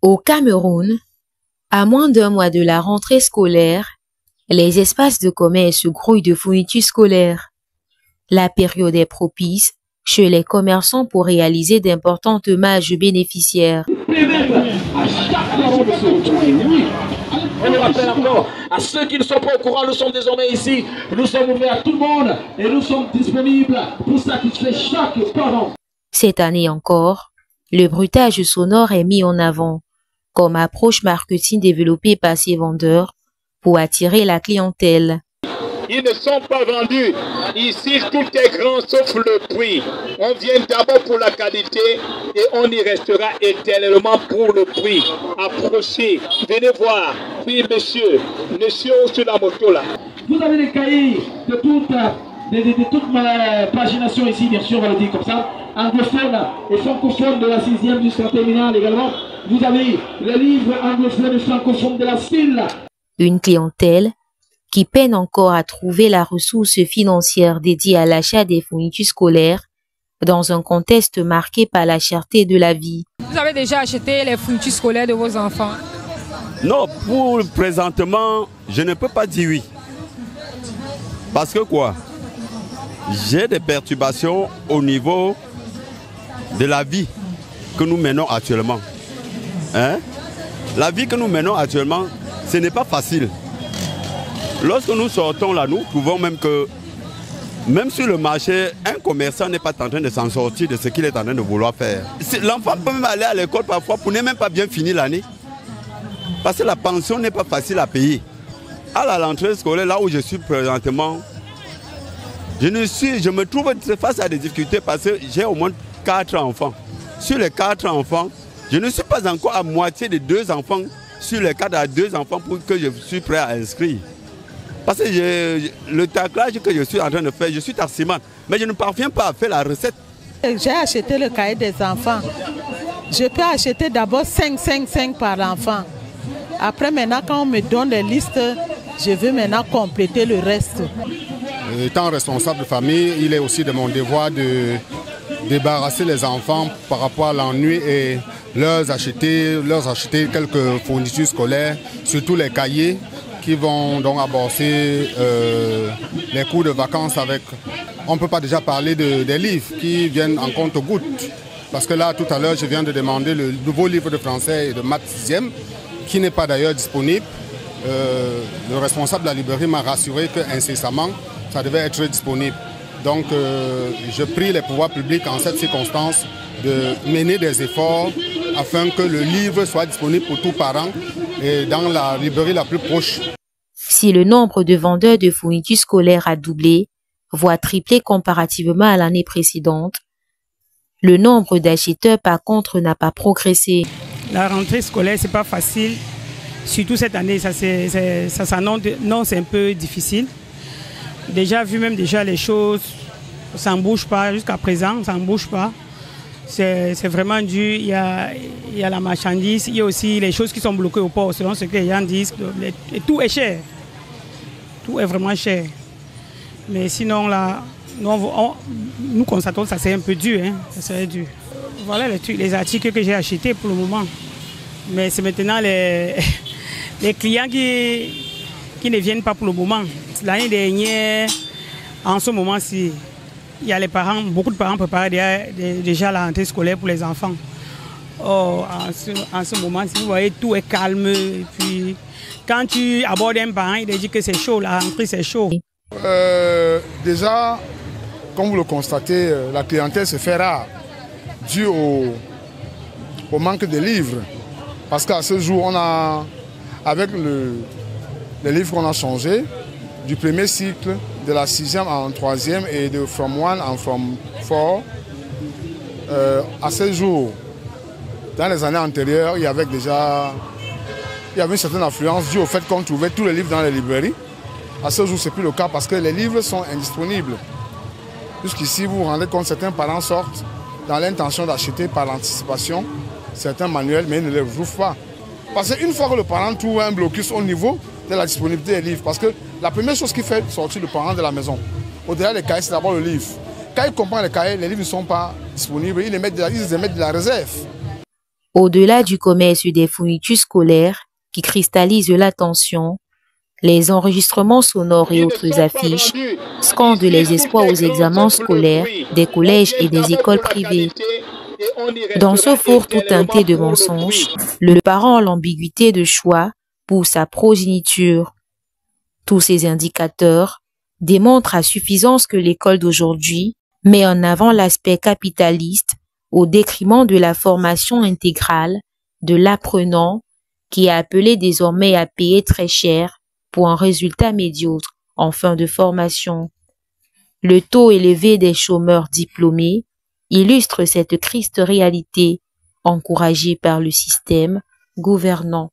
Au Cameroun, à moins d'un mois de la rentrée scolaire, les espaces de commerce grouillent de fournitures scolaires. La période est propice chez les commerçants pour réaliser d'importantes marges bénéficiaires. On le rappelle encore, à ceux qui ne sont pas au courant, nous sommes désormais ici, nous sommes ouverts à tout le monde et nous sommes disponibles pour satisfaire chaque parent. Cette année encore, le bruitage sonore est mis en avant comme approche marketing développée par ces vendeurs pour attirer la clientèle. Ils ne sont pas vendus. Ici, tout est grand sauf le prix. On vient d'abord pour la qualité et on y restera éternellement pour le prix. Approchez, venez voir. Oui, monsieur sur la moto là. Vous avez des cahiers de toute ma pagination ici, bien sûr, on va le dire comme ça. Anglophone et francophone de la 6e jusqu'en terminale également. Vous avez le livre anglophone et francophone de la SPIL. Une clientèle qui peine encore à trouver la ressource financière dédiée à l'achat des fournitures scolaires dans un contexte marqué par la cherté de la vie. Vous avez déjà acheté les fournitures scolaires de vos enfants? Non, pour présentement, je ne peux pas dire oui. Parce que quoi? J'ai des perturbations au niveau de la vie que nous menons actuellement. La vie que nous menons actuellement, ce n'est pas facile. Lorsque nous sortons là, nous trouvons même que, même sur le marché, un commerçant n'est pas en train de s'en sortir de ce qu'il est en train de vouloir faire. L'enfant peut même aller à l'école parfois pour ne même pas bien finir l'année. Parce que la pension n'est pas facile à payer. À la rentrée scolaire, là où je suis présentement, je me trouve face à des difficultés parce que j'ai au moins 4 enfants. Sur les 4 enfants, je ne suis pas encore à moitié de 2 enfants sur les 4 à 2 enfants pour que je suis prêt à inscrire. Parce que le taclage que je suis en train de faire, je suis taximane, mais je ne parviens pas à faire la recette. J'ai acheté le cahier des enfants. Je peux acheter d'abord 5 par enfant. Après, maintenant, quand on me donne les listes, je veux maintenant compléter le reste. Étant responsable de famille, il est aussi de mon devoir de débarrasser les enfants par rapport à l'ennui et leur acheter quelques fournitures scolaires, surtout les cahiers qui vont donc aborder les cours de vacances avec. On ne peut pas déjà parler des livres qui viennent en compte-gouttes. Parce que là, tout à l'heure, je viens de demander le nouveau livre de français et de maths 6e, qui n'est pas d'ailleurs disponible. Le responsable de la librairie m'a rassuré qu'incessamment, ça devait être disponible. Donc, je prie les pouvoirs publics en cette circonstance de mener des efforts afin que le livre soit disponible pour tous parents et dans la librairie la plus proche. Si le nombre de vendeurs de fournitures scolaires a doublé, voire triplé comparativement à l'année précédente, le nombre d'acheteurs par contre n'a pas progressé. La rentrée scolaire, c'est pas facile. Surtout cette année, ça s'annonce un peu difficile. Déjà vu même les choses, ça ne bouge pas jusqu'à présent, ça ne bouge pas. C'est vraiment dur, il y a la marchandise, il y a aussi les choses qui sont bloquées au port, selon ce que les gens disent. Et tout est cher, tout est vraiment cher. Mais sinon là, nous constatons que ça c'est un peu dur, ça serait dur. Voilà les articles que j'ai achetés pour le moment. Mais c'est maintenant les clients qui ne viennent pas pour le moment. L'année dernière, en ce moment-ci, il y a les parents, beaucoup de parents préparaient déjà la rentrée scolaire pour les enfants. Oh, en ce moment-ci, vous voyez, tout est calme. Et puis, quand tu abordes un parent, il dit que c'est chaud, la rentrée c'est chaud. Déjà, comme vous le constatez, la clientèle se fait rare, dû au manque de livres. Parce qu'à ce jour, on a, avec les livres qu'on a changés, du premier cycle, de la 6e en 3e et de From 1 en From 4, à ce jour, dans les années antérieures, il y avait une certaine affluence due au fait qu'on trouvait tous les livres dans les librairies. À ce jour, ce n'est plus le cas parce que les livres sont indisponibles. Jusqu'ici, vous vous rendez compte, certains parents sortent dans l'intention d'acheter par l'anticipation certains manuels, mais ils ne les retrouvent pas. Parce qu'une fois que le parent trouve un blocus au niveau de la disponibilité des livres, parce que la première chose qui fait sortir le parent de la maison, au-delà des cahiers, c'est d'abord le livre. Quand il comprend les cahiers, les livres ne sont pas disponibles, ils émettent de la réserve. Au-delà du commerce des fournitures scolaires qui cristallisent l'attention, les enregistrements sonores et autres affiches scandent les espoirs aux examens scolaires des collèges et des écoles privées. Dans ce four tout teinté de mensonges, le parent a l'ambiguïté de choix pour sa progéniture. Tous ces indicateurs démontrent à suffisance que l'école d'aujourd'hui met en avant l'aspect capitaliste au détriment de la formation intégrale de l'apprenant qui est appelé désormais à payer très cher pour un résultat médiocre en fin de formation. Le taux élevé des chômeurs diplômés illustre cette triste réalité encouragée par le système gouvernant.